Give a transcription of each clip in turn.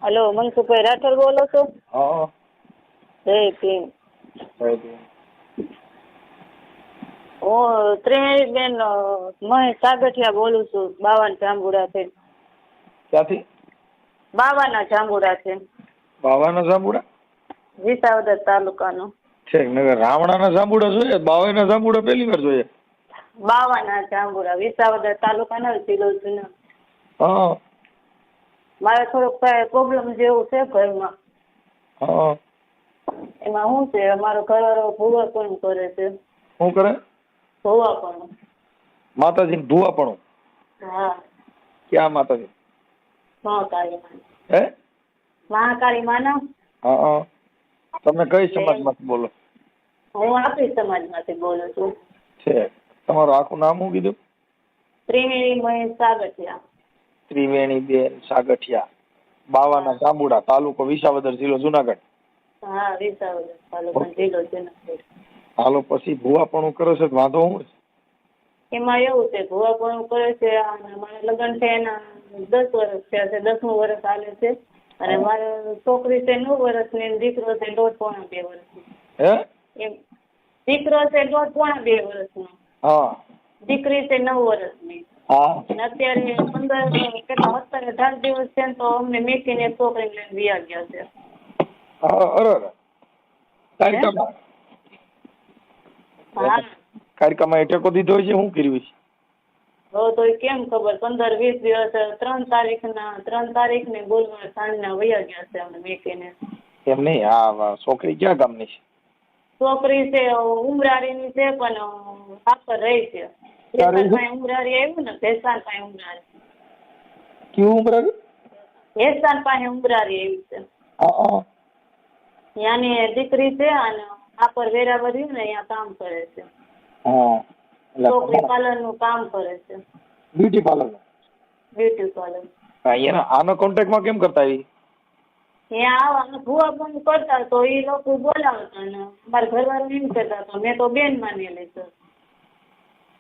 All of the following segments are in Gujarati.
હલો, મનસુખભાઈ રાઠોડ બોલો છો? હા. જય ભીમ. જય ભીમ. હું ત્રિવેણીબેન મહેશ સાગઠિયા બોલું છું, બાવાના જાંબુડાથી. ક્યાંથી? બાવાના જાંબુડાથી. બાવાના જાંબુડા? વિસાવદર તાલુકાનો. છે નગર રાવણાના જાંબુડા જોઈએ, બાવાના જાંબુડા પહેલી વાર જોઈએ. બાવાના જાંબુડા વિસાવદર તાલુકાનો જિલ્લો જુનાગઢ. હા. મારે થોડોક પ્રોબ્લેમ જેવું છે ઘરમાં. હા. એમાં શું છે, અમારો ઘરવાળો ભૂવા પણ કરે છે. શું કરે? ભૂવા પણ. માતાજી ને ભૂવાપણું? હા. ક્યાં માતાજી? મહાકાળી માં. હે? મહાકાળી માના. હા. તમે કઈ સમાજમાંથી બોલો? હું આપણી સમાજમાંથી બોલું છું. છે. તમારું આખું નામ શું કીધું? ત્રિવેણી મહેશ સાગઠિયા. ત્રિવેણીબેન સાગઠિયા, બાવાના જાંબુડા, તાલુકો વિસાવદર, જિલ્લો જુનાગઢ. હા, વિસાવદર તાલુકા, જિલ્લો જુનાગઢ. હાલો, પછી ભૂવાપણું કરે છે વાંધો શું છે? એમાં એવું છે, ભૂવાપણું કરે છે અને મારા લગ્ન છે એના 10 વર્ષ થયા છે, 10મું વર્ષ ચાલે છે. અને મારી છોકરી છે 9 વર્ષની, દીકરો છે 1.5-2 વર્ષનો. હે? એમ દીકરો છે 1.5-2 વર્ષનો. હા. દીકરી છે 9 વર્ષની. હા. અને અત્યારે 17-18 દિવસ છે તો અમને મેકીને છોકરી લઈને વિયા ગયા છે. હા. કાયકામાં એટેકો દીધો હોય છે, શું કર્યું છે? તો કેમ ખબર, 15-20 દિવસ 3 તારીખને બોલવા સાંજના વયા ગયા છે અમને મેકીને. એમ નહીં, આ છોકરી ક્યાં ગામની છે? છોકરી છે ઉમરાળીની છે, પણ હાપર રહી છે. ઉમરાળી આવ્યું ને, ભેસાણ પાસે ઉમરાળી. કેવું ઉમરાળી? ભેસાણ પાસે ઉમરાળી આવી છે. ત્યાંની દીકરી છે અને હાપર વેરાવળ રહ્યું ને, અહીંયા કામ કરે છે. છોકરી પાર્લર નું કામ કરે છે. Beauty parlour? Beauty parlour. આનો કોન્ટેક્ટમાં કેમ કરતા આવી? ત્યાં ભૂવા પણ કરતા તો એ લોકો બોલાવતા ને મારા ઘરવાળા એમ કરતા તો મેં તો બેન માનેલી છે.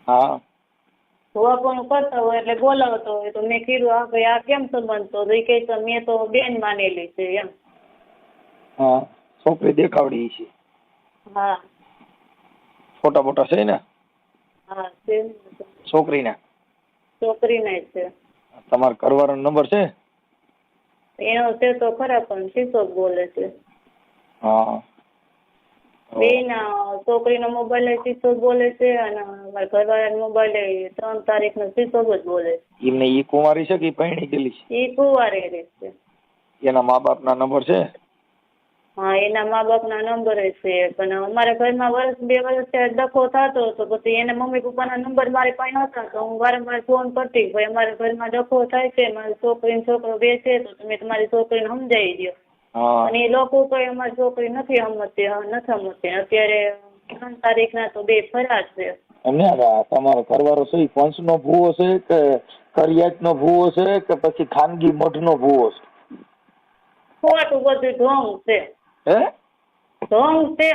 હા. ભૂવા પણ કરતા હોય એટલે બોલાવતો હોય તો મેં કીધું આ ભાઈ આ કેમ સંબંધ, તો એ કહે તો મેં તો બેન માનેલી છે એમ. હા, છોકરી દેખાવડી છે. હા. ફોટા બોટા છે ને? હા છે. છોકરીના? છોકરીના છે. તમારા ઘરવાળાનો નંબર છે? એનો છે તો ખરા, પણ શીશો બોલે છે. હા. બેના છોકરીનો મોબાઈલ શીશો બોલે છે અને મારા ઘરવાળાનો મોબાઈલ 3 તારીખનો શીશો જ બોલે છે. એમને ઈ કુંવારી છે કે પરણી ગયેલી છે? ઈ કુંવારી રહેશે. એના મા બાપના નંબર છે? હા, એના મા બાપના નંબર છે, પણ અમારા ઘરમાં 1-2 વર્ષ ડખો થતો હતો, પછી એના મમ્મી પપ્પાના નંબર મારી પાસે હતા તો હું વારંવાર ફોન કરતી, ભાઈ અમારા ઘરમાં ડખો થાય છે, મારી છોકરીનો છોકરો બેસે તો તમે તમારી છોકરીને સમજાવી દો. અને એ લોકો કોઈ અમારી છોકરી નથી સમજતી. અત્યારે 3 તારીખના તો 2 ફરાર છે. તમારો ઘરવાળો છે પંચનો ભૂવો છે કે કરિયાતનો ભૂવો છે કે પછી ખાનગી મઠનો ભૂવો છે? ખોટું બધું ઢોંગ છે. હે? ઢોંગ છે.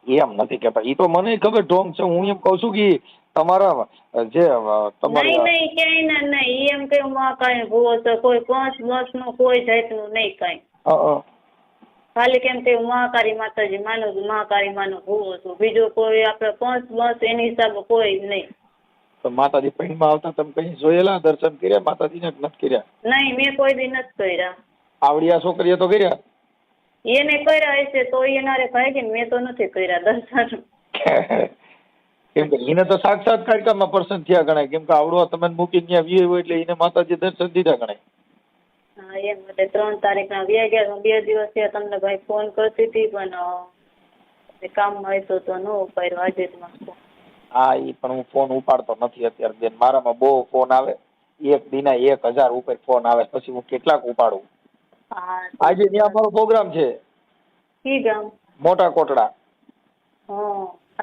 એમ નથી કેતા, ઈ તો મને ખબર ઢોંગ છે. હું એમ કઉ છું કે તમારા જે નહીં ક્યાંય નહીં, એમ કે કઈ ભૂવો છે, કોઈ પંચ નો કોઈ જાતનું નહીં કઈ. ખાલી કેમ કે મહાકાળી માતાજી માનો, મહાકાળી માનો ભૂવો છું, બીજો કોઈ આપડે પંચ એની હિસાબે કોઈ નહીં. તો માતાજી પૈણમાં આવતા તમે કઈ જોયેલા, દર્શન કર્યા માતાજીને નથી કર્યા? નહીં, મેં કોઈ દી નથી કર્યા. આવડિયા છોકરીએ તો કર્યા? એને કર્યા હશે તો એનારે ભાઈ, મેં તો નથી કર્યા દર્શન. કેમ કે એને તો સાક્ષાત કાર્યક્રમમાં પર્સન થયા ગણાય, કેમ કે આવડો તમે મૂકીને ત્યાં વ્યય હોય એટલે એને માતાજી દર્શન દીધા ગણાય. હા, એમ એટલે 3 તારીખના વ્યા ગયા. 2 દિવસ થયા તમને ભાઈ ફોન કરતી હતી, પણ કામમાં હતો તો ન ઉપાડ્યો. આજે જ ફોન. હા, ઈ પણ હું ફોન ઉપાડતો નથી અત્યારે બેન. મારામાં બહુ ફોન આવે, એક દિના 1000 ઉપર ફોન આવે, પછી હું કેટલાક ઉપાડું. આજે ત્યાં અમારો પ્રોગ્રામ છે. કી ગામ? મોટા કોટડા.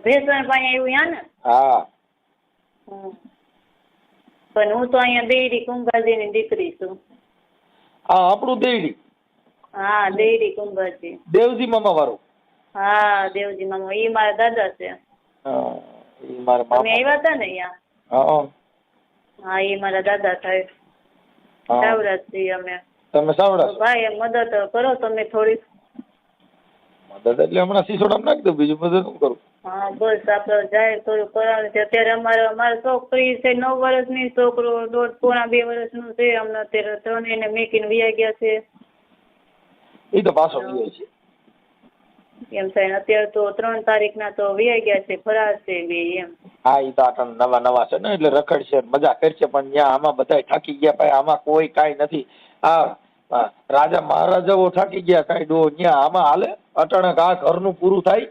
ભેસણ પાસે આવ્યું યા ને? હા. પણ હું તો અહીંયા દેડી કુંભાજીની દીકરી છું. હા, આપણું દેડી. હા, દેડી કુંભાજી. દેવજી મામા વાળું? હા, દેવજી મામા. ઈ મારા દાદા છે. તમે આવ્યા હતા ને અહીંયા? હા, ઈ મારા દાદા થાય. નવરાત્રી અમે તમે સાવડા ભાઈ મદદ કરો તમે થોડી. મદદ એટલે હમણાં સિસોડામાં નાખી દઉં, બીજું મદદ શું કરું? હા બસ આપણે જાહેર થોડું કરાવે છે. અત્યારે અમારી છોકરી છે 9 વર્ષની, છોકરો 1.5-2 વર્ષનું છે. અમને અત્યારે ત્રણેયને મેકીને વયા ગયા છે. એ તો પાછો ગયો છે એમ થાય અત્યારે તો 3 તારીખના તો વયા ગયા છે, ફરાર છે બે એમ. હા એ તો આટલા નવા નવા છે ને એટલે રખડશે મજા કરશે, પણ ત્યાં આમાં બધા થાકી ગયા ભાઈ, આમાં કોઈ કાંઈ નથી. આ રાજા મહારાજાઓ થાકી ગયા કાંઈ ડો ત્યાં આમાં હાલે? અચાનક આ ઘરનું પૂરું થાય.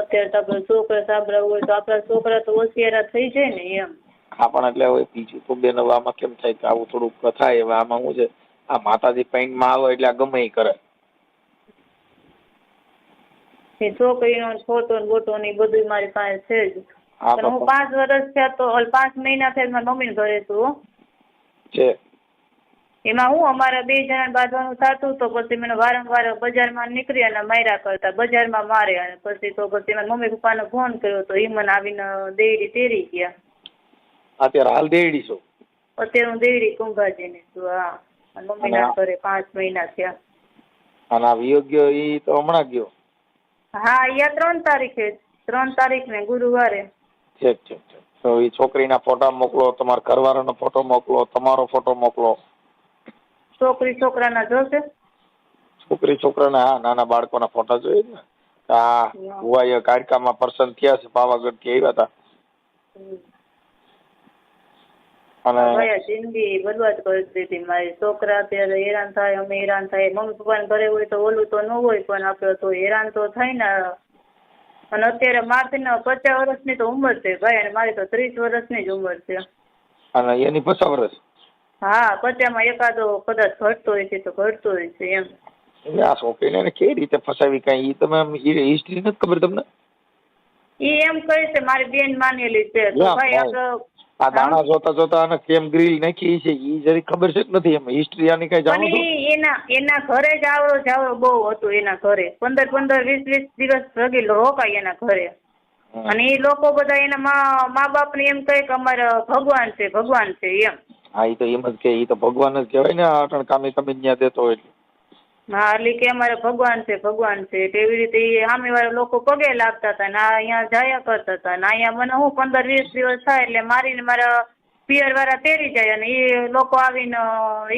અત્યારે તો આપણે છોકરા સાંભળવા હોય તો આપણા છોકરા તો હોશિયાર થઈ જાય ને એમ. હા પણ એટલે હવે બીજું તો બેન હવે આમાં કેમ થાય કે આવું થોડુંક થાય. હવે આમાં શું છે, આ માતાજી પેઇન્ટમાં આવે એટલે આ ગમે એ કરે. છોકરીનો ફોટો ને બોટો ને બધું મારી પાસે છે જ. પણ હું 5 વર્ષ થયા તો 5 મહિના થયા મારા મમ્મી ઘરે છું છે. એમાં હું અમારા 2 જણા બાંધવાનું થતું તો પછી મને વારંવાર બજારમાં નીકળી અને માર્યા કરતા, બજારમાં મારે. અને પછી તો પછી મારા મમ્મી પપ્પાને ફોન કર્યો તો એ મને આવીને દેડી તેરી ગયા. અત્યારે હાલ દેડી છો? અત્યારે હું દેડી કુંભાજીની છું. હા મમ્મીના ઘરે 5 મહિના થયા. અને આ વિયોગ્ય એ તો હમણાં ગયો? હા અહીંયા 3 તારીખે, 3 તારીખને ગુરુવારે. ઠીક ઠીક ઠીક. તો એ છોકરીના ફોટા મોકલો, તમારા ઘરવાળાનો ફોટો મોકલો, તમારો ફોટો મોકલો. છોકરી છોકરાના જોશે? છોકરી છોકરાના હા નાના બાળકોના ફોટા જોઈએ ને. હા હુવાય કાડકામાં પર્સન થયા છે, પાવાગઢ થી આવ્યા હતા. અને જિંદગી બરબાદ કરી દીધી મારી. છોકરા અત્યારે હેરાન થાય, અમે હેરાન થાય. મમ્મી પપ્પાને ઘરે હોય તો ઓલું તો ન હોય, પણ આપડે તો હેરાન તો થાય ને. અને અત્યારે મારથી 50 વર્ષની તો ઉંમર છે ભાઈ, અને મારી તો 30 વર્ષની જ ઉંમર છે. અને એની 50 વર્ષ? હા 50માં એકાદો કદાચ ઘટતો હોય છે તો ઘટતો હોય છે એમ. એટલે આ છોકરીને કેવી રીતે ફસાવી કઈ ઈ તમે હિસ્ટ્રી નથી ખબર તમને? ઈ એમ કહે છે મારી બેન માનેલી છે તો ભાઈ આપણે આ દાણા જોતા જોતા અને કેમ ગ્રીલ નાખી છે ઈ જરી ખબર છે કે નથી? એમ હિસ્ટ્રી આની કઈ જાણો છો? એના ઘરે જ આવરો જાવરો બહુ હતું. એના ઘરે 15 20 દિવસ ભગી રોકાય એના ઘરે. અને એ લોકો બધા એના મા બાપ ને એમ કહે કે અમારા ભગવાન છે ભગવાન છે એમ. હા ઈ તો એમ જ કે ઈ તો ભગવાન જ કહેવાય ને. અટણ કામે તમે ત્યાં દેતો હોય. હા એટલે કે અમારે ભગવાન છે ભગવાન છે. એવી રીતે સામે વાળા લોકો પગે લાગતા હતા ને અહીંયા જાયા કરતા હતા. ને અહીંયા મને હું 15 20 દિવસ થાય એટલે મારીને મારા પિયર વાળા તેડી જાય. અને એ લોકો આવીને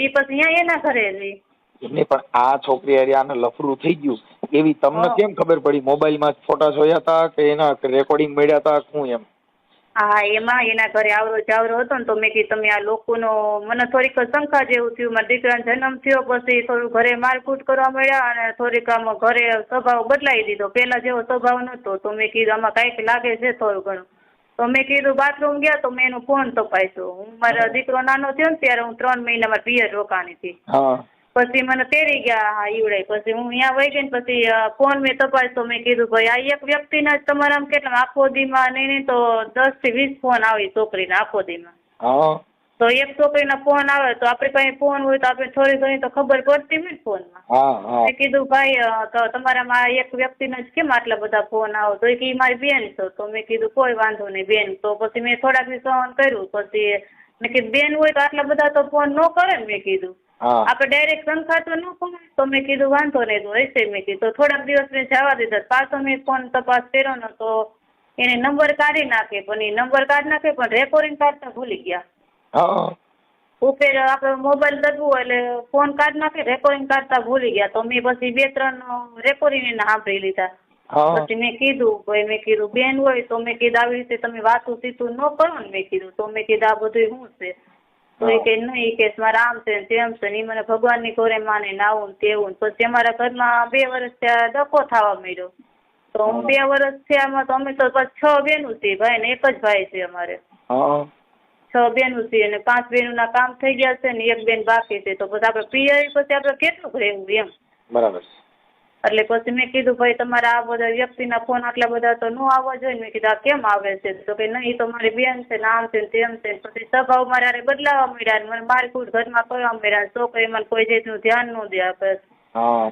એ પછી અહીંયા એના ઘરે રહી. એમને પણ આ છોકરી હારે આને લફરું થઈ ગયું એવી તમને કેમ ખબર પડી? મોબાઈલમાં ફોટા જોયા હતા કે એના રેકોર્ડિંગ મળ્યા હતા શું એમ? હા એમાં એના ઘરે આવરો જાવરો હતો ને તો મેં કીધું તમે આ લોકોનો મને થોડીક શંકા જેવું થયું. મારા દીકરાનો જન્મ થયો પછી થોડું ઘરે મારકૂટ કરવા મળ્યા અને થોડીક આમ ઘરે સ્વભાવ બદલાઈ દીધો. પહેલા જેવો સ્વભાવ નહોતો. તો મેં કીધું આમાં કાંઈક લાગે છે થોડું ઘણું. તો મેં કીધું બાથરૂમ ગયા તો મેં એનો ફોન તપાસ્યો. હું મારા દીકરો નાનો થયો ને ત્યારે હું 3 મહિના મારા પિયર રોકાણી હતી. પછી મને તેડી ગયા હા ઈવડે. પછી હું અહીંયા વહી ગઈ ને પછી ફોન મેં તપાસ્યો. મેં કીધું ભાઈ આ એક વ્યક્તિના જ તમારા આમ કેટલા આખો દીમાં નહીં તો 10 થી 20 ફોન આવે છોકરીના આખો દીમાં. તો એક છોકરીના ફોન આવે તો આપણે પાસે ફોન હોય તો આપણે થોડી ઘણી તો ખબર પડતી હોય ને ફોનમાં. મેં કીધું ભાઈ તો તમારામાં એક વ્યક્તિના જ કેમ આટલા બધા ફોન આવે? તો એ મારી બેન છે. તો મેં કીધું કોઈ વાંધો નહીં બેન. તો પછી મેં થોડાક દિવસ ફોન કર્યું. પછી મેં કીધું બેન હોય તો આટલા બધા તો ફોન ન કરે ને. મેં કીધું આપણે ડાયરેક્ટ સંખાતો ન ફોન. તો મેં કીધું વાંધો નહીં તો હશે. મેં કીધું થોડાક દિવસ મેં જવા દીધા. પાછો મેં ફોન તપાસ કર્યો ને તો એને નંબર કાઢી નાખે. પણ એ નંબર કાઢી નાખે પણ રેકોર્ડિંગ કાઢતા ભૂલી ગયા. ઉપર આપણે મોબાઈલ દબવું એટલે ફોન કાઢી નાખે રેકોર્ડિંગ કાઢતા ભૂલી ગયા. તો મેં પછી 2-3 રેકોર્ડિંગ એને સાંભળી લીધા. પછી મેં કીધું ભાઈ મેં કીધું બેન હોય તો મેં કીધું આવી રીતે તમે વાતું સીતું ન કરો ને. મેં કીધું તો મેં કીધું આ બધું શું છે? તો એ કે નહીં કે મારે આમ છે ને તેમ છે ને. એ મને ભગવાનની ઘોરે માને ને આવું ને તેવું. પછી અમારા ઘરમાં 2 વર્ષ ત્યાં ડખો થવા માંડ્યો. તો હું 2 વર્ષ થયામાં તો અમે તો 6 બહેનું છીએ ભાઈ ને 1 જ ભાઈ છે અમારે. 6 બહેનું છીએ અને 5 બહેનોના કામ થઈ ગયા છે ને 1 બેન બાકી છે. તો પછી આપણે પિયર પછી આપણે કેટલું રહેવું એમ. બરાબર. એટલે પછી મેં કીધું ભાઈ તમારા આ બધા વ્યક્તિના ફોન આટલા બધા તો ન આવવા જોઈએ. મેં કીધું આ કેમ આવે છે? તો કે નહીં તો મારી બેન છે ને આમ છે ને તેમ છે. પછી સ્વભાવ મારે બદલાવા મળ્યા. મને મારકૂટ ઘરમાં કરવા મળ્યા. છોકરી મને કોઈ જાતનું ધ્યાન ન દે આપે.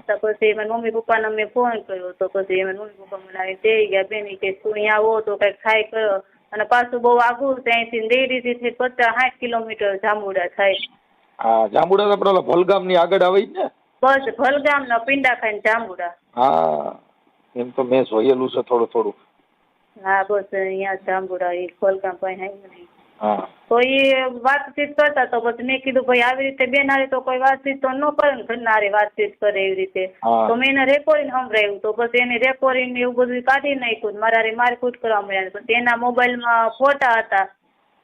તો પછી મારા મમ્મી પપ્પાને મેં ફોન કર્યો. તો પછી એમાં મમ્મી પપ્પા મને આવી તેડી ગયા. બેન કે તું અહીંયા આવો તો કંઈક ખાઈ કરો. અને પાછું બહુ આઘું ત્યાંથી દેરીથી 50-60 કિલોમીટર જાંબુડા થાય. હા જાંબુડા તો પેલા ભલગામ ની આગળ આવે જ ને. બસ ભલગામ ના પીંડા ખાઈને જાંબુડા. હા એમ તો મેં જોયેલું છે થોડું થોડું. હા બસ અહીંયા જાંબુડા એ ભલગામ પાસે આવ્યું નહીં. હા તો એ વાતચીત કરતા તો પછી મેં કીધું ભાઈ આવી રીતે બેન હારે તો કોઈ વાતચીત તો ન કરે ને ઘરના હારે વાતચીત કરે એવી રીતે. હા તો મેં એને રેકોર્ડિંગ સંભળાવ્યું તો પછી એને રેકોર્ડિંગ એવું બધું કાઢી નાખ્યું મારા હારે મારકૂટ કરવા મળ્યા. પછી એના મોબાઈલમાં ફોટા હતા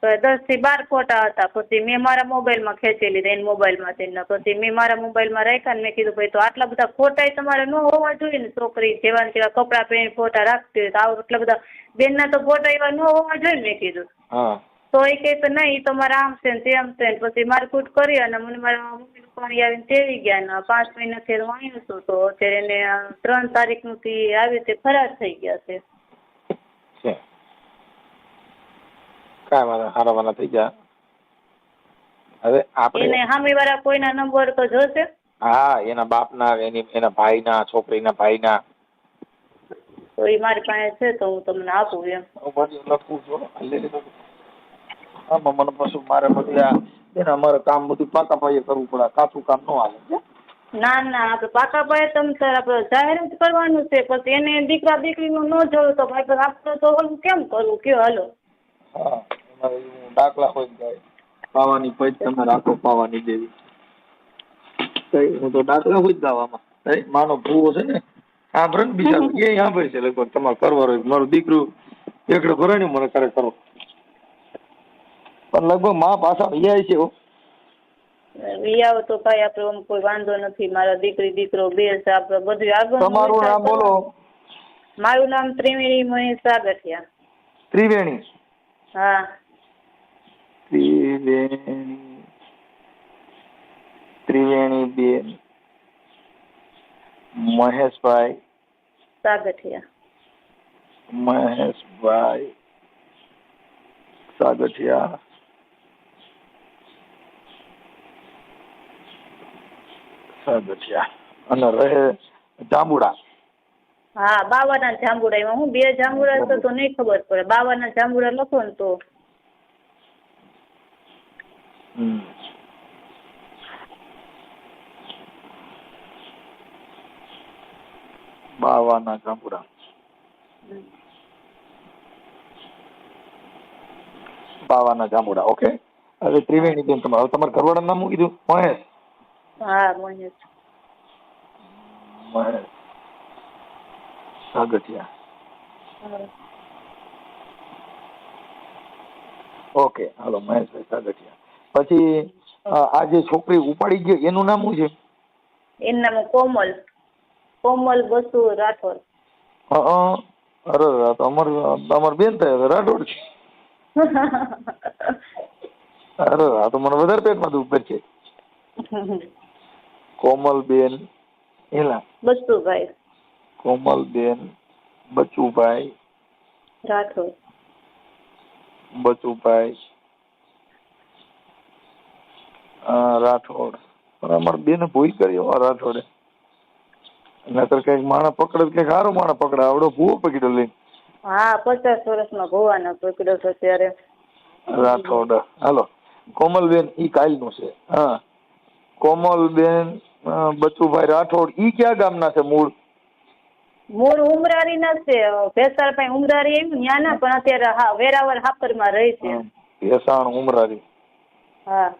10 થી 12 ફોટા હતા. પછી મેં મારા મોબાઈલમાં ખેંચી લીધા એના મોબાઈલમાંથી. પછી મેં મારા મોબાઈલમાં રાખ્યા ને મેં કીધું ભાઈ તો આટલા બધા ફોટા તમારે ન હોવા જોઈએ ને. છોકરી જેવા ને તેવા કપડાં પહેરીને ફોટા રાખતી હોય તો આવું એટલા બધા બેનના તો ફોટા એવા ન હોવા જોઈએ ને મેં કીધું. હા તો એ કહે તો નહીં એ તો મારા આમ છે ને તેમ છે ને. પછી મારકૂટ કરી અને મને મારા મમ્મીનું પાણી આવીને તેડી ગયા ને 5 મહિનાથી હું અહીં છું. તો અત્યારે એને 3 તારીખથી આવી તે ફરાર થઈ ગયા છે. કાંઈ વાંધો હારા વાના થઈ ગયા. હવે આપણે એને સામેવાળા કોઈના નંબર તો જોશે. હા એના બાપના એના ભાઈના છોકરીના ભાઈના. તો એ મારી પાસે છે તો હું તમને આપું એમ. લખું છું આમાં મને પાછું મારે બધું એને અમારે કામ બધું પાકા પાયે કરવું પડે. કાચું કામ ન હાલે. ના ના આપણે પાકા પાયે તમ તાર આપણે જાહેર જ કરવાનું છે. પછી એને દીકરા દીકરીનું ન જોયું તો ભાઈ આપણે તો ઓલું કેમ કરવું કયો હાલો. હા એમાં દાખલા હોય જાય પાવાની પૈ તમે રાખો પાવાની દેવી. હું તો દાખલા હોય જ ગાવામાં માનો ભૂવો છે ને સાંભળે ને બિચારો એ સાંભળે છે લગભગ તમારે કરવાનો મારું દીકરું એકડે ભરે ને મને કરે કરો પણ લગભગ માં પાછા અહીંયા છે. આવો તો ભાઈ આપણે આમ કોઈ વાંધો નથી. મારા દીકરી દીકરો બે છે આપણે બધું આગળ. તમારું નામ બોલો. મારું નામ ત્રિવેણી મહેશ સાગઠિયા. ત્રિવેણી. હા ત્રિવેણી બેન મહેશભાઈ સાગઠિયા. મહેશભાઈ સાગઠિયા. સાગઠિયા અને રહે જાંબુડા. હા બાવાના જાંબુડા. એમાં હું 2 જાંબુડા તો નહીં ખબર પડે. બાવાના જાંબુડા લખો ને તો. બાવાના જાંબુડા. બાવાના જાંબુડા. ઓકે. હવે ત્રિવેણી બેન તમારા ઘરવાળાનું નામ શું કીધું? મહેશ. હા મહેશ. મહેશ સાગઠિયા. ઓકે હાલો મહેશભાઈ સાગઠિયા. પછી આ જે છોકરી ઉપાડી ગઈ એનું નામ શું છે? એનું નામ કોમલ. કોમલ બસુ રાઠોડ. અરે અમાર બેન થાય રાઠોડ છે. અરે આ તો મને વધારે પેટમાં દુખ છે. કોમલબેન એલા બચુભાઈ. કોમલબેન બચુભાઈ રાઠોડ. બચુભાઈ રાઠોડ. અમારે બેને ભૂઈ કરી રાઠોડે. નકર કઈક માણસ પકડે કઈક સારો માણસ પકડે. આવડો ભૂવો પકડ્યો લઈને. હા 50 વર્ષમાં ભુવાના પકડ્યો છે ત્યારે. રાઠોડ. હાલો કોમલબેન ઈ કાલનું છે. હા કોમલબેન બચુભાઈ રાઠોડ. ઈ ક્યાં ગામના છે મૂળ? મૂળ ઉમરારી ના છે. ભેસાર પાસે ઉમરારી આવ્યું ત્યાં ના પણ અત્યારે હા વેરાવળ હાપરમાં રહી છે. ભેસાણ ઉમરારી. હા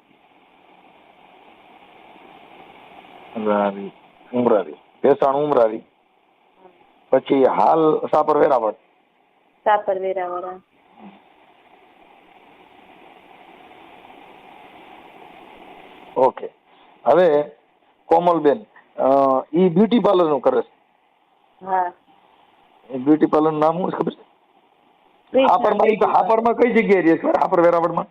ઉમરારી ભેસાણ ઉમરારી. પછી હાલ સાપર વેરાવળ. સાપર વેરાવળ. ઓકે. હવે કોમલબેન ઈ બ્યુટી પાર્લર નું કરે છે. હા બ્યુટી પાર્લર નું નામ શું ખબર છે? હાપરમાં કઈ જગ્યાએ રહે છે? હાપર વેરાવળમાં.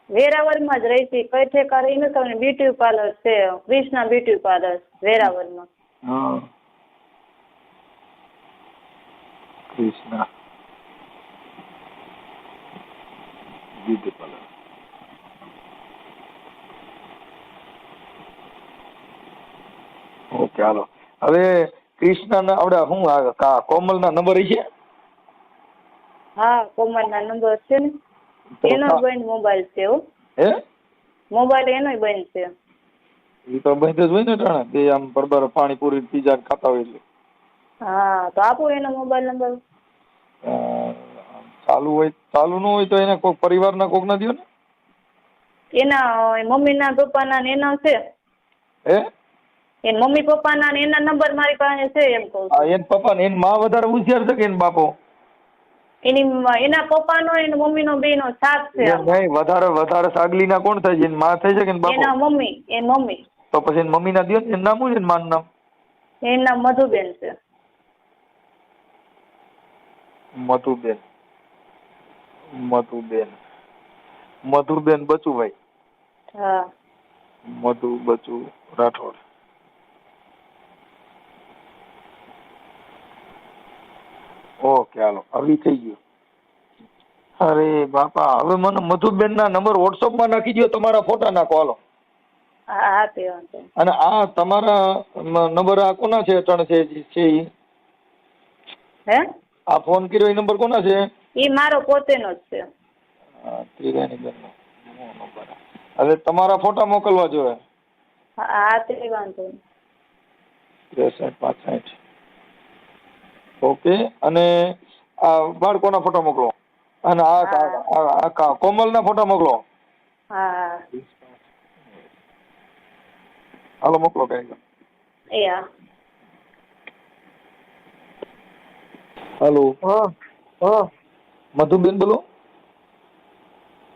વેરાવળમાં જ રહી છે. કઈ ઠેકા રહી નથી. બ્યુટી પાર્લર છે કૃષ્ણા બ્યુટી પાર્લર વેરાવળમાં. હા કૃષ્ણા બ્યુટી પાર્લર. ઓકે હાલો. હવે કૃષ્ણા આવડે શું કોમલ ના નંબર છે? હા કોમલ ના નંબર છે ને. એનો બંધ મોબાઈલ છે. હે મોબાઈલ એનોય બંધ છે. એ તો બંધ જ હોય ને ટાણે બે આમ બરાબર પાણીપુરી પીઝા ખાતા હોય એટલે. હા તો આપો એનો મોબાઈલ નંબર. ચાલુ હોય ચાલુ ન હોય તો એને કોઈ પરિવારના કોક ના દો ને. એના મમ્મીના પપ્પાના ને એના છે. હે એના મમ્મી પપ્પાના ને એના નંબર મારી પાસે છે એમ કહું હા છું. એન પપ્પા ને એની માં વધારે હોશિયાર છે કે એન બાપો? એના પપ્પાનો એના મમ્મીનો બેનો સાથ છે આમાં. નહીં વધારે સાગલી ના કોણ થાય છે? એની માં થાય છે કે એન બાપો? એના મમ્મી. તો પછી એની મમ્મી ના દો ને. એનું નામ શું છે? એની માનું નામ? એનું નામ મધુબેન છે. મધુબેન બચુભાઈ. હા. બચુ રાઠોડ. ઓકે હાલો હવે થઈ ગયું. અરે બાપા હવે મને મધુબેન ના નંબર વોટ્સઅપ માં નાખી દો. તમારા ફોટા નાખો હાલો. હા તે વાંધો. અને આ તમારા નંબર આ કોના છે? ત્રણ છે ઈ? હે આ ફોન કર્યો એ નંબર કોના છે? એ મારો પોતેનો જ છે. ત્રિવેણી બેન નો નંબર. હવે તમારા ફોટા મોકલવા જોઈએ. હા તે વાંધો. 6365. ઓકે. અને આ બાળકોના ફોટા મોકલો. અને આ કોમલના ફોટા મોકલો. હા. હાલો મોકલો કઈ. હા. હાલો. હા મધુબેન બોલો?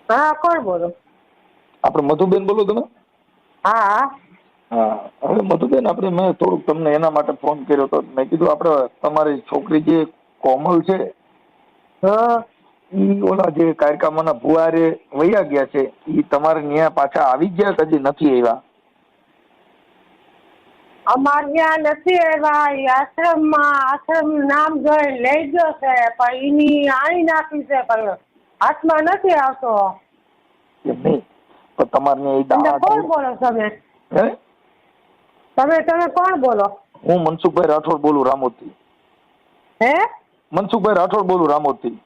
હા કોણ બોલો? આપણે મધુબેન બોલો તમે? હા હા હવે મધુબેન આપણે મેં થોડુંક તમને એના માટે ફોન કર્યો હતો. મેં કીધું આપણે તમારી છોકરી જે કોમલ છે હા ઈ ઓલા જે કાયકામાના ભુવારે વયા ગયા છે ઈ તમારે ન્યા પાછા આવી ગયા કે હજી નથી આવ્યા? અમારે ત્યાં નથી આવ્યા. આશ્રમ નામ જોઈ લઈ ગયો છે પણ એની આણી નાખી છે પણ હાથમાં નથી આવતો. એમ નહીં તો તમારે ન્યા ઈ તમે દાણા કોણ બોલો તમે? હે તમે કોણ બોલો? હું મનસુખભાઈ રાઠોડ બોલું રામોદથી. હે મનસુખભાઈ રાઠોડ બોલું રામોદથી.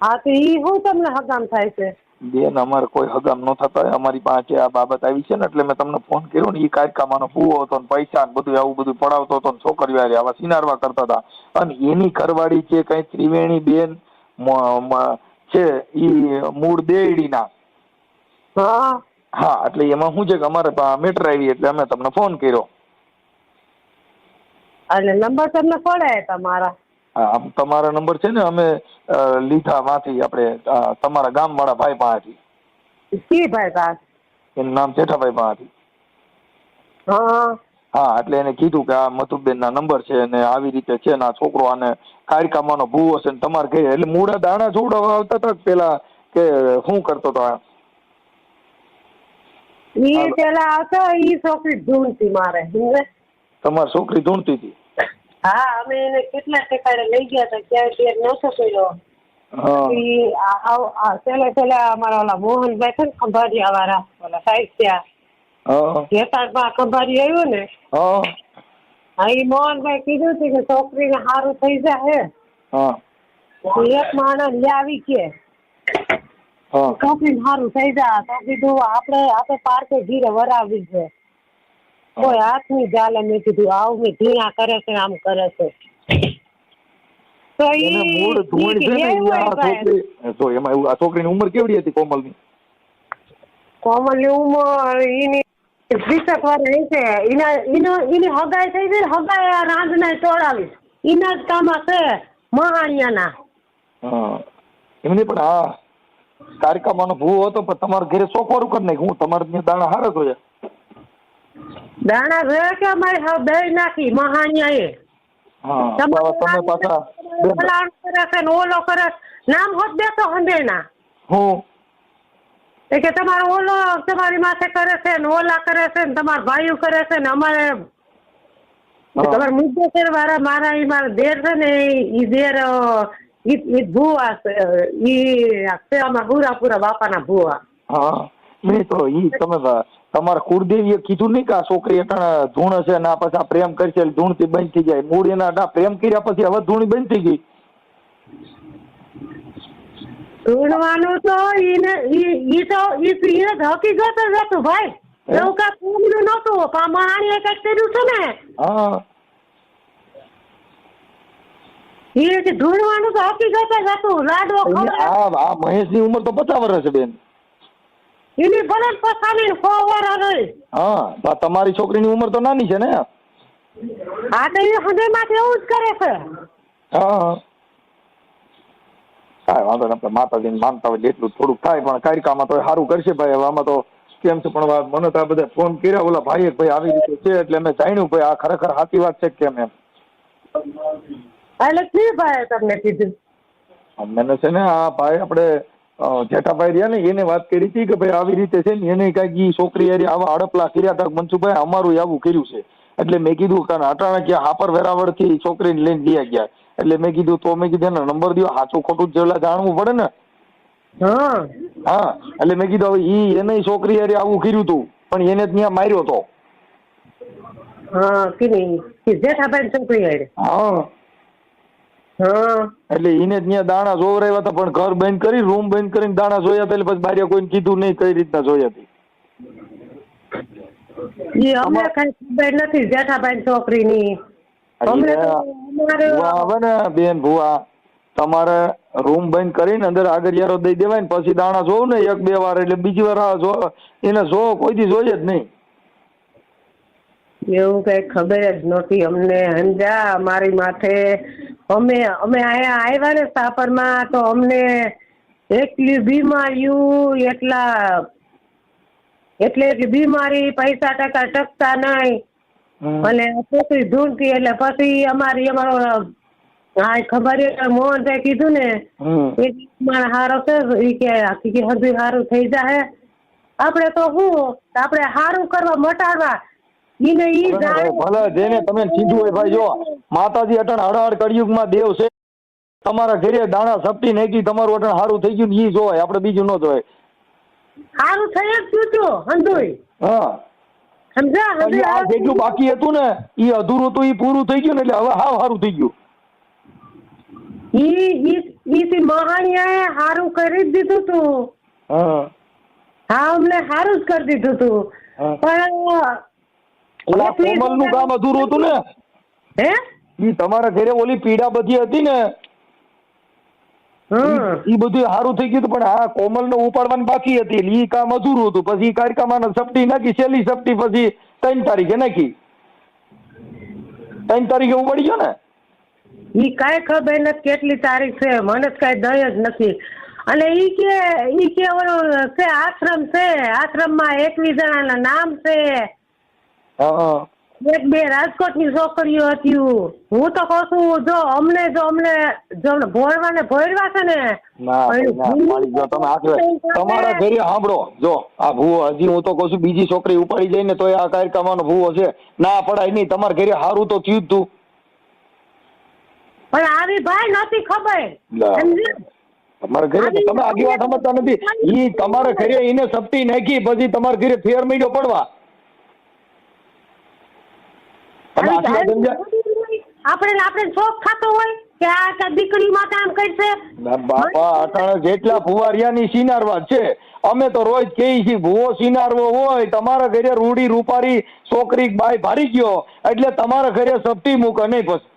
હા તો ઈ શું તમને હગામ થાય છે? બેન અમારે કોઈ હગામ ન થતા. અમારી પાસે આ બાબત આવી છે ને એટલે મેં તમને ફોન કર્યો ને. ઈ કાયકામાનો ભૂવો હતો ને પૈસા ને બધું આવું બધું પડાવતો હતો ને છોકરીઓ હારે આવા સિનારવા કરતા હતા. અને એની ઘરવાળી છે કઈ ત્રિવેણી બેન છે ઈ મૂળ દેડીના. હા હા એટલે એમાં શું છે કે અમારે મેટર આવી એટલે અમે તમને ફોન કર્યો. એટલે નંબર તમને પડે તમારા? હા તમારા નંબર છે ને અમે લીધા માંથી આપણે તમારા ગામવાળા ભાઈ પાસેથી. કી ભાઈ પાસ? એનું નામ જેઠાભાઈ પાસેથી. હા હા એટલે એને કીધું કે આ મધુબેન ના નંબર છે અને આવી રીતે છે ને આ છોકરો આને કાયકામાનો ભૂવો છે ને તમારે ઘરે એટલે મૂળા દાણા જોડવા આવતા હતા પેલા કે શું કરતો હતો? ઈ પેલા આવતો ઈ છોકરી ઢૂંઢતી મારે. તમારી છોકરી ઢૂંઢતી હતી? હા અમે એને કેટલા ઠેકાણે લઈ ગયા હતા ક્યાંય પેર નતો કર્યો. પેલા અમારા ઓલા મોહનભાઈ છે ને ખંભાળિયા વાળા ઓલા સાહિત્યા જેતારમાં ખંભાળી આવ્યું ને હા ઈ મોહનભાઈ કીધું હતું કે છોકરીને સારું થઈ જાય એક માણસ લઈ આવી કે છોકરીને સારું થઈ જાય તો કીધું આપણે પાર્કે ઘીરે વરાવી છે. કોઈ હાથ ની ચાલે. મેં કીધું આવું મેં ઢીણા કરે છે આમ કરે છે તો એમાં છોકરીની ઉંમર કેવડી હતી કોમલની? કોમલની ઉંમર એની 20 વર્ષ છે. એની હગાઈ થઈ ગઈ. હગાઈ રાંધના તોડાવી એના જ કામ છે મહાણિયાના. એમની પણ આ કારકામાનો ભૂવો હતો પણ તમારા ઘરે સોખવારું કરી નાખ્યું. હું તમારે ત્યાં દાણા હારા જોયા? દાણા જોયા કે અમારે દઈ નાખી મહાણિયા તમે પાછા ઓલો કરે નામ હોત દેતો હંદેના હું કે તમારો ઓલો તમારી માથે કરે છે ને ઓલા કરે છે ને તમારા ભાઈઓ કરે છે ને અમારે તમારે મુદ્દેસર વાળા મારા ઈ મારા દેર છે ને ઈ દેર ઈ ભૂવા છે. ઈ અમારા પૂરા બાપાના ભૂવા. હા નહીં તો ઈ તમે તમારા કુળદેવીએ કીધું નહીં કે આ છોકરી અટાણે ધૂણ છે ને પછી આ પ્રેમ કરશે ધૂણથી બંધ થઈ જાય. મૂળ એના પ્રેમ કર્યા પછી હવે ધૂણી બંધ થઈ ગઈ. ઢૂંઢવાનું તો ઈ તો હકીકત જ હતું ભાઈ. એવું કાંઈ પૂર્ણ નહોતું પણ મહાણીએ કંઈક કર્યું છે ને. હા એ ઢૂંઢવાનું તો હકીકત જ હતું. લાડવો ખવડાવ્યો. આ મહેશની ઉંમર તો 50 વર્ષ છે બેન. એની ભલે પસાની 100 વર્ષ રહી. હા તમારી છોકરીની ઉંમર તો નાની છે ને. આ તો એ હૃદયમાંથી એવું જ કરે છે. હા કાંઈ વાંધો નહીં, આપણે માતાજીને માનતા હોય એટલું થોડુંક થાય, પણ કાયકામાં તો સારું કરશે ભાઈ. હવે આમાં તો કેમ છે, પણ મને તો આ બધા ફોન કર્યા ઓલા ભાઈએ ભાઈ આવી રીતે છે, એટલે મેં જાણ્યું ભાઈ આ ખરેખર સાચી વાત છે કેમ એમ. એટલે કી ભાઈ તમને કીધું? મને છે ને આ ભાઈ આપણે જેઠાભાઈ રહ્યા ને એને વાત કરી હતી કે ભાઈ આવી રીતે છે ને એને કઈક છોકરી હારી આવા હડપલા કર્યા હતા મનસુખભાઈ, અમારું આવું કર્યું છે. એટલે મેં કીધું કારણ અટાણે ક્યાં હાપર વેરાવળ થી છોકરીને લઈને લઈ ગયા. એટલે મેં કીધું તો મેં કીધું એનો નંબર દો, સાચું ખોટું જેલા જાણવું પડે ને. હા એટલે મેં કીધું હવે એને છોકરી હારી આવું કર્યું હતું પણ એને ત્યાં માર્યો હતો. હા જેઠાભાઈ છોકરી હારી. હા એટલે એને ત્યાં દાણા જોવરાવ્યા હતા, પણ ઘર બંધ કરી રૂમ બંધ કરીને દાણા જોયા હતા. એટલે પછી બારે કોઈને કીધું નહીં કઈ રીતના જોયા હતી. અમને કઈ ખબર નથી જેઠાભાઈ છોકરીની. હવે ને બેન ભુવા તમારે રૂમ બંધ કરીને અંદર આગળ યારો દઈ દેવાય ને પછી દાણા જોવું ને 1-2 વાર, એટલે બીજી વાર એને જો કોઈ દી જોઈએ જ નહીં. એવું કઈ ખબર જ નહોતી અમને. સમજા અમારી માથે અમે અહીંયા આવ્યા ને સાપરમાં તો અમને એટલી બીમારીઓ એટલી બીમારી, પૈસા ટકા ટકતા નહીં. અને છોકરી ઢૂંઢતી એટલે પછી અમારો હા ખબર મોહનભાઈ કીધું ને એ મારા હારો છે એ કે હજુ સારું થઈ જાય. આપણે તો શું આપણે સારું કરવા મટાડવા ભલે જેને તમે કીધું હોય ભાઈ, જો માતાજી અટણ હળહળ કળિયુગમાં દેવ છે. તમારા ઘરે દાણા સપટી નાખી તમારું અટણ સારું થઈ ગયું ને ઈ જોવાય, આપણે બીજું ન જોવાય. સારું થઈ જ ગયું હંધુય. હા સમજા આ જેટલું બાકી હતું ને ઈ અધૂરું હતું, ઈ પૂરું થઈ ગયું ને એટલે હવે હાવ સારું થઈ ગયું. ઈ મહાણીયાએ સારું કરી જ દીધું તું. હા અમને સારું જ કરી દીધું તું. પણ કોમલ નું કામ અધૂરું હતું ને. હે ઈ તમારા ઘરે ઓલી પીડા બધી હતી ને ઈ બધું સારું થઈ ગયું હતું, પણ આ કોમલ ને ઉપાડવાની બાકી હતી ઈ કામ અધૂરું હતું. પછી કાર્યક્રમ સપટી નાખી, છેલ્લી સપટી પછી 3 તારીખે નાખી. 3 તારીખે ઉપાડી ગયો ને. ઈ કઈ ખબર નથી કેટલી તારીખ છે, મને જ કઈ દય જ નથી. અને ઈ કે ઓલું છે આશ્રમ છે, આશ્રમમાં 21 જણાના નામ છે. 1-2 રાજકોટની છોકરીઓ હતી. હું તો કહું છું જો અમને ભોળવા છે ને. તમારા ઘરે સાંભળો, જો આ ભૂવો હજી હું તો કહું છું બીજી છોકરી ઉપાડી જાય ને તો આ કાર્યક્રમનો ભૂવો છે ના પડાય નહીં. તમારા ઘરે સારું તો થયું જ તું, પણ આવી ભાઈ નથી ખબર. તમારા ઘરે તમે આગી વાત સમજતા નથી. ઈ તમારા ઘરે એને સપટી નાખી પછી તમારા ઘરે ફેર મહિનો પડવા. આપણે શોખ થતો હોય કે આ દીકરી માટે આમ કરશે. બાપા અટાણે જેટલા ભુવારિયાની સિનારવા છે અમે તો રોજ કહી છીએ ભુવો સિનારવો હોય તમારા ઘરે રૂડી રૂપારી છોકરી બાય ભારી ગયો એટલે તમારા ઘરે સપટી મૂકે નહીં. પછી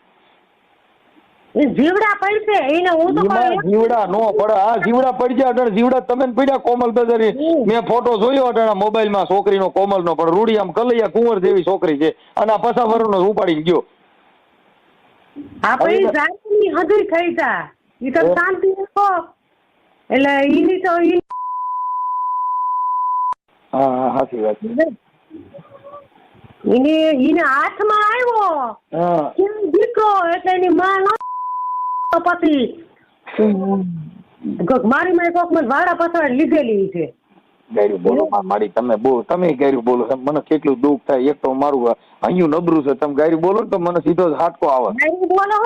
જીવડા પડશે એને હું તો જીવડા નો પડે. આ જીવડા પડી જાય અટણ જીવડા તમે પડ્યા કોમલ બજારી. મેં ફોટો જોયો અટણ મોબાઈલમાં છોકરીનો કોમલ નો, પણ રૂડી આમ કલૈયા કુંવર જેવી છોકરી છે અને આ 50 વર્ષનો ઉપાડી ગયો. આપણી જાતની હદુય થઈ જા ઈ તો શાંતિ રાખો એટલે ઈની તો હા સાચી વાત છે. ઈને હાથમાં આવ્યો કેમ દીકરો એટલે એની માં પછી મારી માં કોક મને વાડા પસવાડ લીધેલી છે. ગાયરું બોલો મારી તમે ગાયરું બોલો મને કેટલું દુઃખ થાય. એક તો મારું અહીંયા નબરું છે, તમે ગાયરું બોલો તો મને સીધો હાટકો આવે. ગાયરું બોલો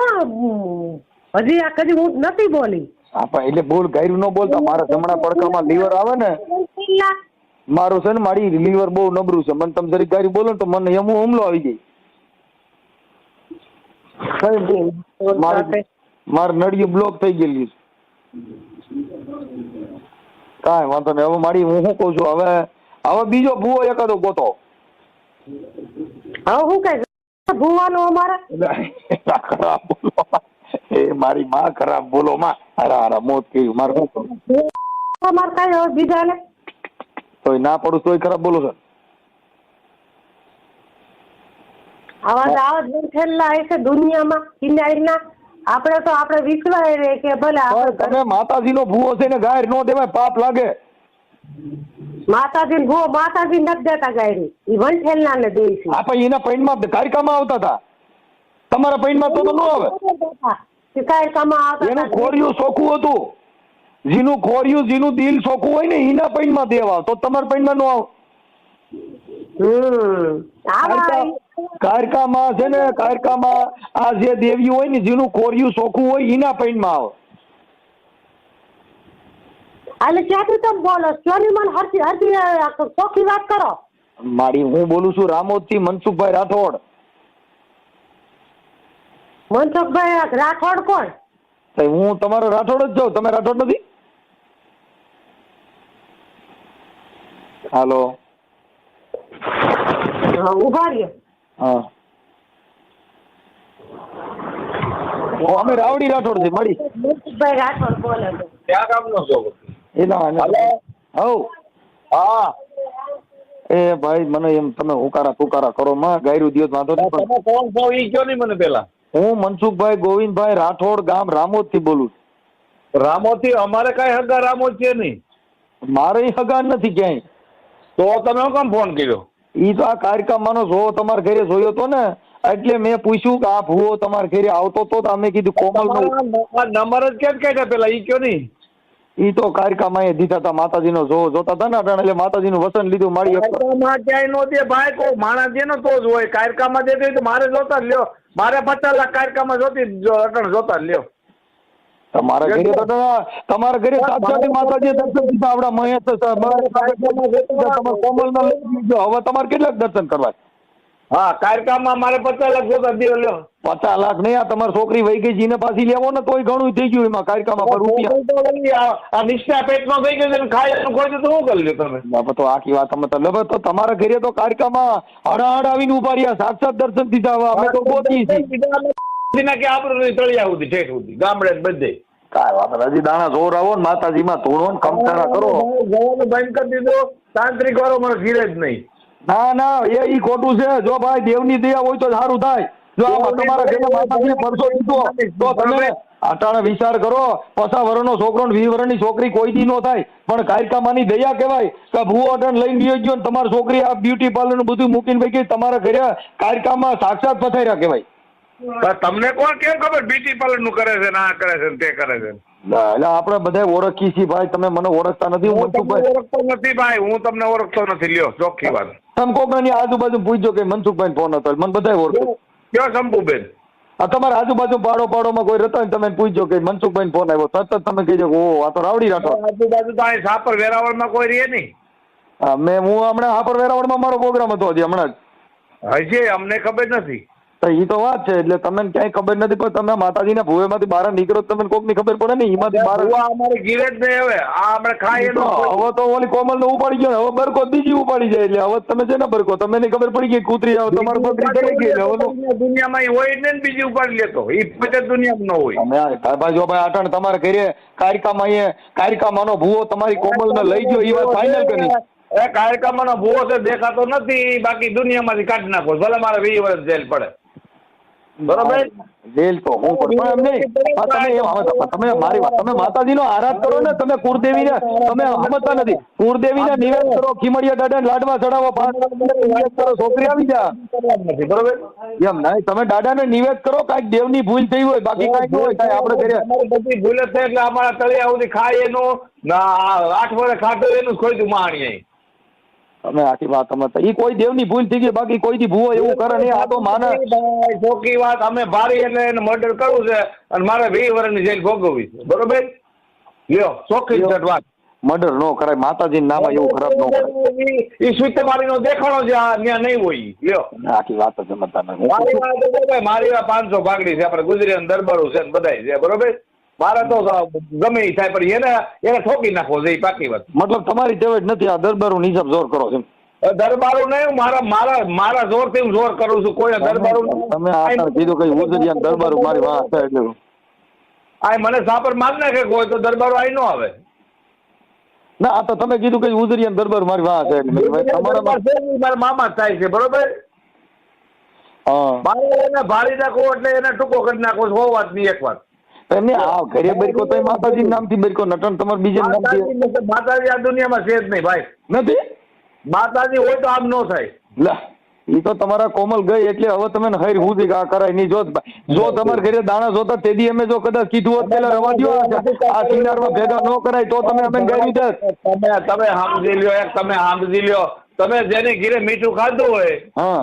હજી આ કદી હું નથી બોલી. હા એટલે બોલ ગાયરું ન બોલતા. મારા જમણા પડકામાં લીવર આવે ને મારું છે ને મારી લીવર બહુ નબરું છે. મને તમે જરી ગાયરું બોલો તો મને એમ હુમલો આવી જાય. મારી નળિયું બ્લોક થઈ ગયેલી છે. કાંઈ વાંધો નહીં. હવે મારી હું શું કહું છું, હવે બીજો ભૂવો એકાદો ગોતો. હવે હું કઈ ભૂવાનું અમારે ખરાબ બોલો એ મારી માં, ખરાબ બોલો માં. હારા મોત કહ્યું મારે શું કરું? અમારે કઈ હવે બીજા ને તોય ના પડું તોય ખરાબ બોલો છો. આવા જ બેઠેલા હશે દુનિયામાં કિનારીના. આપણે તો આપણે વિશ્વાય રે કે ભલે આપણે તમે માતાજીનો ભૂવો છે ને ગાયર નો દેવાય, પાપ લાગે. માતાજી ભૂ માતાજી નથી દેતા ગાયરી, ઈ વંઠેલના ને દે છે. હા પણ એના પૈણમાં કારિકામાં આવતા હતા, તમારા પૈણમાં તો ન આવે. કાયકામાં આવતા એનું ખોરિયું ચોખ્ખું હતું. જેનું ખોરિયું, જેનું દિલ ચોખ્ખું હોય ને એના પૈણમાં દેવા, તો તમારા પૈણમાં નો આવે. કારકામાં છે ને, કારકામાં આ જે દેવી હોય ને જેનું ખોરિયું ચોખ્ખું હોય એના પૈણમાં આવે. એટલે ક્યાંથી તમે બોલો ચોની મને હરતી હરતી ચોખ્ખી વાત કરો. મારી હું બોલું છું રામોદ થી મનસુખભાઈ રાઠોડ. મનસુખભાઈ રાઠોડ કોણ? હું તમારો રાઠોડ જ જાઉં, તમે રાઠોડ નથી? હાલો ઉભા રહ્યો. હા અમે રાવડી રાઠોડ છે મળી. મનસુખભાઈ રાઠોડ બોલે છે. ક્યાં કામનો છો? હા એ ભાઈ મને એમ તમે ઉકારા તુકારા કરો માં ગાયરું દિવસ વાંધો નહીં. તમે કોણ છો ઈ કયો નહીં મને પેલા. હું મનસુખભાઈ ગોવિંદભાઈ રાઠોડ, ગામ રામોદ થી બોલું. રામોથી અમારે કઈ હગા રામોદ છે નહીં. મારે હગા નથી ક્યાંય. તો તમે શું કામ ફોન કર્યો? ઈ તો આ કાર્યક્રમમાં જો તમારા ઘરે જોયો તો ને એટલે મેં પૂછ્યું કે આ ભૂવો તમારા ઘરે આવતો તો અમે કીધું કોમલ નંબર જ કેમ કાઢ્યા પેલા ઈ કયો નહીં. ઈ તો કાર્યક્રમમાં એ દીધા હતા માતાજીનો જોતા હતા ને એટલે માતાજીનું વસન લીધું. મારી કાર્યક્રમમાં ક્યાંય નો દે ભાઈ, કોઈ માણસ દે ને તો જ હોય. કાર્યક્રમમાં દે તો મારે જોતા જ લ્યો. મારે 50 લાખ કાર્યક્રમમાં જોતા જ લ્યો. તમારા ઘરે તો તમારા ઘરે સાક્ષાત માતાજી દર્શન દીધા આપડા મહેશ કોમલ ના લઈ દીધો. હવે તમારે કેટલાક દર્શન કરવા? હા કાર્યક્રમમાં મારે 50 લાખ જોતા દે લ્યો. 50 લાખ નહીં, આ તમારી છોકરી વહી ગઈ જીને પાછી લેવો ને તોય ઘણું થઈ ગયું એમાં કાર્યક્રમમાં રૂપિયા. આ નિષ્ઠા પેટમાં થઈ ગયું ખાઈ ખોઈ તો શું કરી લ્યો તમે? તો આખી વાત અમે તો તમારા ઘરે તો કાર્યક્રમમાં હડાહડ આવીને ઉભા રહ્યા, સાક્ષાત દર્શન દીધા. અમે તો ગોતી કે આપણે તળિયા સુધી ઠેઠ સુધી ગામડે બધે કાંઈ વાત હજી દાણા જોર આવો ને માતાજીમાં ધૂણો ને કમતારા કરો. જવાનું બંધ કરી દીધું. તાંત્રિક વાળો મને ઘીરે જ નહીં. ના એ ઈ ખોટું છે. જો ભાઈ દેવની દયા હોય તો સારું થાય. જો આમાં તમારા ઘરે માતાજીને પરસો દીધો તો તમે અટાણે વિચાર કરો. 50 વર્ષનો છોકરો ને 20 વર્ષની છોકરી કોઈ દી નો થાય, પણ કાયકામાની દયા કહેવાય કે ભૂવો અટણ લઈને ગયો ગયો ને તમારી છોકરી આ બ્યુટી પાર્લર નું બધું મૂકીને ભાઈ ગઈ તમારા ઘરે કાયકામાં સાક્ષાત પથાર્યા કહેવાય. તમને કોણ કેમ ખબર બ્યુટી પાર્લર નું કરે છે ને આ કરે છે તે કરે છે? એટલે આપણે બધા ઓળખી છીએ ભાઈ, તમે મને ઓળખતા નથી. હું મનસુખભાઈ ઓળખતો નથી ભાઈ, હું તમને ઓળખતો નથી. લ્યો ચોખ્ખી વાત. તમે કોક ની આજુબાજુ પૂછજો કે મનસુખભાઈ ફોન હતો, મને બધા ઓળખે. કયો શંભુબેન? આ તમારા આજુબાજુ પાડોમાં કોઈ રહેતા હોય તમે પૂછજો કે મનસુખભાઈ ફોન આવ્યો, તરત તમે કહેજો કે ઓ આ તો રાવડી રાઠોડ. આજુબાજુ તો અહીં સાપર વેરાવળમાં કોઈ રહે નહીં. હું હમણાં હાપર વેરાવળમાં મારો પ્રોગ્રામ હતો હજી હમણાં જ. હજી અમને ખબર નથી. એ તો વાત છે. એટલે તમને ક્યાંય ખબર નથી, પણ તમે માતાજીના ભૂવેમાંથી બહાર નીકળો તમને કોક ની ખબર પડે ને એમાંથી બહાર. અમારે ગીરે જ નહીં હવે. આ આપણે ખાઈએ તો હવે તો ઓલી કોમલ ને ઉપાડી ગયો, હવે બરકો બીજી ઉપાડી જાય. એટલે હવે તમે છે ને બરકો તમને ની ખબર પડી ગઈ કૂતરી આવો તમારું બકરી ચડી ગઈ. હવે દુનિયામાં હોય ને બીજી ઉપાડી લેતો એ પછી દુનિયામાં ન હોય. અમે ભાઈ જો ભાઈ અટાણ તમારે ઘરે કારિકામાં ભૂવો તમારી કોમલ ને લઈ ગયો એ વાત ફાઇનલ કરી. એ કારિકામાં ભૂવો છે દેખાતો નથી, બાકી દુનિયામાંથી કાઢી નાખો ભલે મારે 20 વર્ષ જેલ પડે. બરોબર? જેલ તો હું પણ એમ નહીં. તમે મારી વાત, તમે માતાજીનો આરાધ કરો ને, તમે કુળદેવીને તમે સમજતા નથી. કુળદેવીને નિવેદ કરો, ખીમડિયા દાદાને લાડવા ચડાવો, 5 નિવેદ કરો, છોકરી આવી જા. બરોબર એમ નહીં, તમે દાદાને નિવેદ કરો, કાંઈક દેવની ભૂલ થઈ હોય, બાકી કાંઈક હોય કાંઈ આપણે ઘરે બધી ભૂલ જ છે. એટલે અમારા તળિયા સુધી ખાય એનું 8 વર્ષ ખાધું એનું ખોઈતું માણી. તમે આખી વાત સમજતા. એ કોઈ દેવની ભૂલ થઈ ગઈ, બાકી કોઈ દી ભૂવો એવું કરે નહીં. આ તો માને ચોખ્ખી વાત. અમે ભારી એટલે એને મર્ડર કરવું છે અને મારે 20 વર્ષની જેલ ભોગવવી છે. બરોબર? લ્યો ચોખ્ખી વાત. મર્ડર નો કરાય, માતાજીના નામે એવું ખરાબ નો કરાય. એ સુતમારીનો દેખાણો છે, ત્યાં નહીં હોય. લ્યો આખી વાત જ સમજતા નથી. મારી વાત 500 ભાગડી છે, આપણે ગુજરાતી દરબારો છે બધાય છે. બરોબર? મારે તો ગમે એ થાય પણ એને ઠોકી નાખવો છે, એ પાકી વાત. મતલબ તમારી ટેવ જ નથી આ દરબારું હિસાબ જોર કરો છો? દરબારું નહીં, મારા જોરથી હું જોર કરું છું. કોઈ દરબારું તમે આ કીધું કઈ ઉજરિયા દરબારું મારી વાત થાય એટલે આ મને સાપર માર નાખે કોઈ તો દરબારો અહીં ન આવે. ના આ તો તમે કીધું કે ઉજરિયા દરબાર મારી વાત છે એટલે મારા મામા જ થાય છે, બરોબર. હા મારે એને ભાળી નાખો એટલે એને ટૂંકો કરી નાખો. 100 વાત ની એક વાત. એમને આ ઘરે બરકો તો માતાજી નામથી બરકો નટન તમારે બીજે નામથી માતાજી આ દુનિયામાં છે જ નહીં ભાઈ. નથી માતાજી હોય તો આમ ન થાય. લા એ તો તમારા કોમલ ગઈ એટલે હવે તમે હૈર હું આ કરાય નહીં. જો તમારા ઘરે દાણા જોતા તેદી અમે જો કદાચ કીધું હોત પેલા રવા દો આ સિનારમાં ભેગા ન કરાય તો તમે અમે ગઈ દે. તમે સમજી લ્યો, તમે સમજી લ્યો. તમે જેને ઘીરે મીઠું ખાધું હોય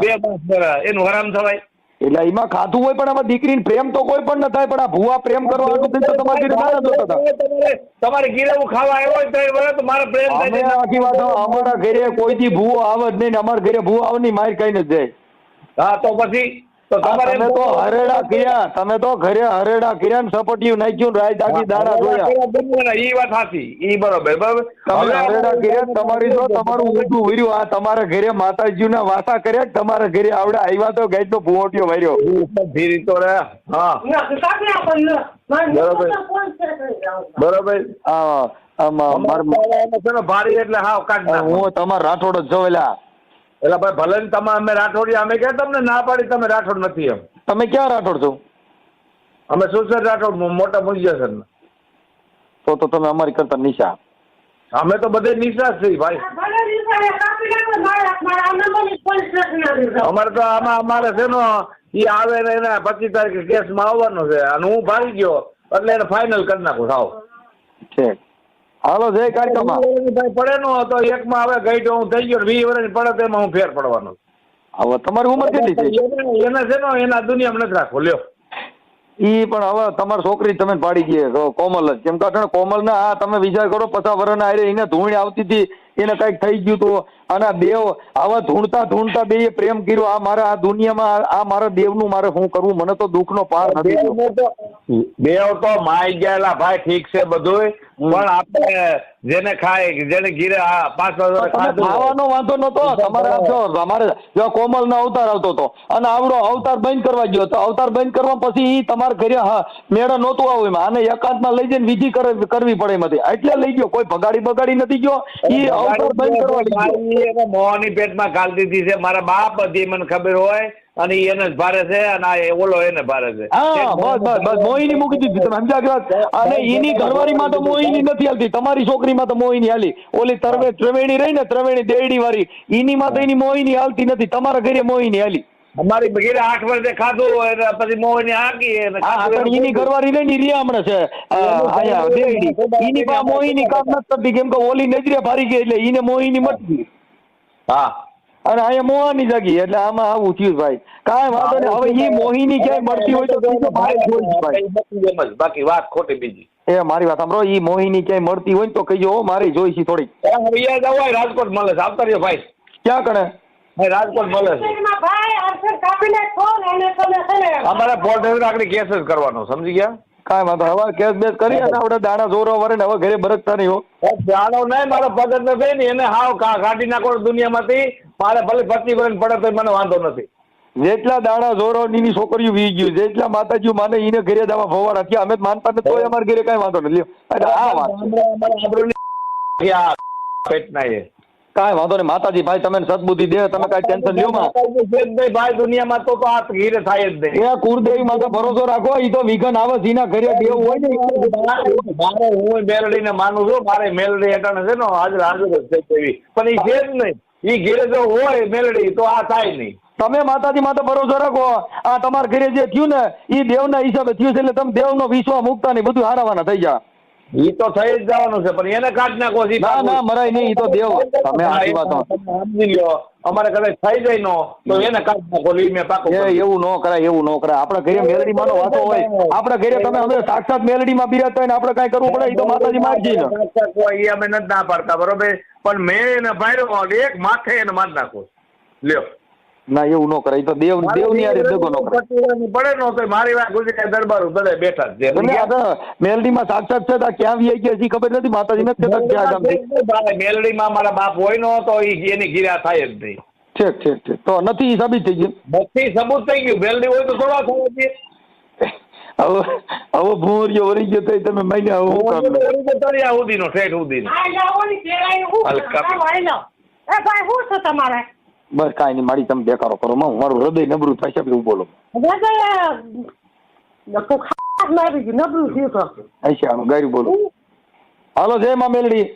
2 માસ એનું હરામ થવાય. એટલે એમાં ખાધું હોય પણ આમાં દીકરીને પ્રેમ તો કોઈ પણ ન થાય, પણ આ ભૂવા પ્રેમ કરવા હાટુ થઈને તો તમારા ઘરે દાણા જોતા હતા. તમારે ઘીરે હું ખાવા આવ્યો હોય તો એ વખત મારે પ્રેમ થાય. અમે આખી વાત અમારા ઘરે કોઈથી ભૂવો આવે જ નહીં ને અમારા ઘરે ભૂવો આવે નહીં માર કઈ નથી જાય. હા તો પછી તો તમારે તમે તો હરેડા કર્યા, તમે તો ઘરે હરેડા કર્યા ને સપોટિયું નાખ્યું રાય દાખી દાણા જોયા. ઈ વાત સાચી, ઈ બરોબર બરોબર. તમે હરેડા કર્યા તમારી તો તમારું ઊંધું વર્યું. આ તમારા ઘરે માતાજીના વાસા કર્યા, તમારા ઘરે આવડે આવ્યા તો ગાય તો ભૂવોટિયો વર્યો. ધીરી તો રે. હા બરોબર. ભારી એટલે હાવ કાઢ નાખો. હું તમારા રાઠોડ જ જોયેલા. એટલે ભાઈ ભલે ને તમે અમે રાઠોડિયા, અમે ક્યાં તમને ના પાડી તમે રાઠોડ નથી એમ. તમે ક્યાં રાઠોડ છો? અમે સુસર રાઠોડ, મોટા મુંજિયા સર. તો તમે અમારી કરતા નિશા. અમે તો બધે નિશા જ છીએ ભાઈ. અમારે તો આમાં અમારે છે ને એ આવે ને એને 25 તારીખે કેસમાં આવવાનો છે અને હું ભાગી ગયો એટલે એને ફાઇનલ કરી નાખું સાવ. છે હાલો જય કાઢવામાં ભાઈ પડે નો હતો એકમાં હવે ગઈ તો હું થઈ ગયો 20 વર્ષ પડે તો એમાં હું ફેર પડવાનો. હવે તમારી ઉંમર કેટલી છે? એને છે ને એના દુનિયામાં નથી રાખો લ્યો. ઈ પણ હવે તમારી છોકરી તમે પાડી ગઈ કોમલ જ. કેમ કે કોમલ ને આ તમે વિચાર કરો 50 વર્ષના આરે એને ધૂણ આવતી હતી, એને કઈક થઈ ગયું હતું અને આ દેવ આવા ધૂણતા બે પ્રેમ કર્યો. આ મારા આ દુનિયામાં આ મારા દેવનું મારે શું કરવું? મને તો દુઃખનો પાર નથી. દેવ તો માઈ ગયેલા ભાઈ ઠીક છે બધું, પણ આપણે જેને ખાય જેને ઘીરે 5 વર્ષ ખાવાનો વાંધો નતો. તમારે અમારે જો કોમલ નો અવતાર આવતો હતો અને આવડો અવતાર બંધ કરવા ગયો તો અવતાર બંધ કરવા પછી ઈ તમારા ઘરે મેળા નહોતું આવ્યું. આને એકાંતમાં લઈ જઈને વિધિ કરવી પડે એમાંથી એટલે લઈ ગયો. કોઈ બગાડી નથી ગયો. ઈ અવતાર બંધ કરવા ગયો. મોહની પેટમાં ગાલ દીધી છે મારા બાપ હતી મને ખબર હોય અને એને જ ભારે છે અને ઓલો એને ભારે છે. હા બસ મોહિની મૂકી દીધી તમે સમજ્યા. અને એની ઘરવાળીમાં તો મોહિની નથી હાલતી, તમારી છોકરીમાં તો મોહિની હાલી. ઓલી ત્રવેણી રહી ને ત્રવેણી દેડી વાળી એની માં તો એની મોહિની હાલતી નથી. તમારા ઘરે મોહિની હાલી. અમારી ઘરે 8 વર્ષે ખાધું હોય પછી મોહિની હાકી એની ઘરવાળી રહી ને રિયા હમણાં છે આયા દેડી એની પા મોહિની કામ નથી કરતી. કેમ કે ઓલી નજરે ભારી ગઈ એટલે એને મોહિની મટી. હા અને અહીંયા મોહાની જાગી એટલે આમાં આવું થયું ભાઈ. કાંઈ વાંધો નહીં. હવે એ મોહિની ક્યાંય મળતી હોય તો બીજો ભાઈ જોઈશ ભાઈ. બાકી વાત ખોટી બીજી. એ મારી વાત સાંભળો, એ મોહિની ક્યાંય મળતી હોય ને તો કહીજો મારી જોઈશી થોડીક. રાજકોટ મળે છે આવતા રહ્યો ભાઈ. ક્યાં કણે? રાજકોટ મળે છે. અમારે પોર્ટ આગળ કેસ જ કરવાનો સમજી ગયા. કાંઈ વાંધો. હવે કેસ બેસ કરી અને આપણે દાણા જોરો વરે ને હવે ઘરે બરકતા નહીં હો. દાણો નહીં મારો પગત નથી ને એને હાવ કાઢી નાખો દુનિયામાંથી. મારે ભલે 25 વર્ષ પડે તો મને વાંધો નથી. જેટલા દાણા જોરો ની છોકરીઓ વી ગયું, જેટલા માતાજીઓ માને એને ઘરે દાવા ભવાડા થયા. અમે માનતા નથી તોય અમારે ઘરે કઈ વાંધો નથી. આ વાત પેટના એ કાંઈ વાંધો નહીં. માતાજી ભાઈ તમે સદબુદ્ધિ દે, તમે કઈ ટેન્શન લ્યો માં. ભાઈ દુનિયામાં તો આ ઘીરે થાય જ નહીં. એ કુળદેવી માં તો ભરોસો રાખો. એ તો વિઘન આવે સીના ઘરે દેવ હોય ને. મારે હું મેલડીને માનું છું. મારે મેલડી હેઠળ છે ને હાજર જ છે એવી, પણ એ છે જ નહીં. એ ઘેરે જો હોય મેલડી તો આ થાય નહીં. તમે માતાજી માં તો ભરોસો રાખો. આ તમારા ઘરે જે થયું ને એ દેવના હિસાબે થયું છે એટલે તમે દેવનો વિશ્વાસ મૂકતા નહીં, બધું હારાવાના થઈ જાય. ઈ તો થઈ જ જવાનું છે પણ એને કાઢ નાખો. ના મરાય નહીં. ઈ તો દેવ તમે આખી વાત સમજી લ્યો. અમારે કદાચ થઈ જાય નો તો એને કાઢ નાખો. મેં પાકો એવું ન કરાય, એવું ન કરાય. આપણા ઘરે મેલડી માં નો વાતો હોય. આપણા ઘરે તમે હવે સાક્ષાત મેલડી માં બિરાજતા હોય ને આપણે કઈ કરવું પડે એ તો માતાજી મારજી ને. અમે નથી ના પાડતા બરોબર, પણ મેં એને ભાડ્યો એક માથે એને માર નાખો લ્યો. ના એવું ન કરાય. તો દેવની હારે દગો ન કરાય. પડે નો તો મારી વાત ગુજરાત દરબાર બધા બેઠા જ છે. તમે આ તો મેલડીમાં સાક્ષાત છે તો ક્યાં વી ગયા હજી ખબર નથી. માતાજી નથી કહેતા કે ક્યાં ગામથી. મેલડીમાં મારા બાપ હોય નો તો એની ગીરા થાય જ નહીં. ઠીક. તો નથી સાબિત થઈ ગયું. બધી સબૂત થઈ ગયું. મેલડી હોય તો થોડા થવા દે. હવે ભૂરિયો વળી ગયો તો તમે મહિને હવે હું કામ તળિયા સુધીનો ઠેઠ સુધીનો. ભાઈ શું છે તમારે? બસ કાંઈ નહીં મારી તમે બેકારો કરો. મારું હૃદય નબળું થાય છે એવું બોલો. મારી નબળું થયું તો ગાયરું બોલો. હાલો જય માં મેલડી.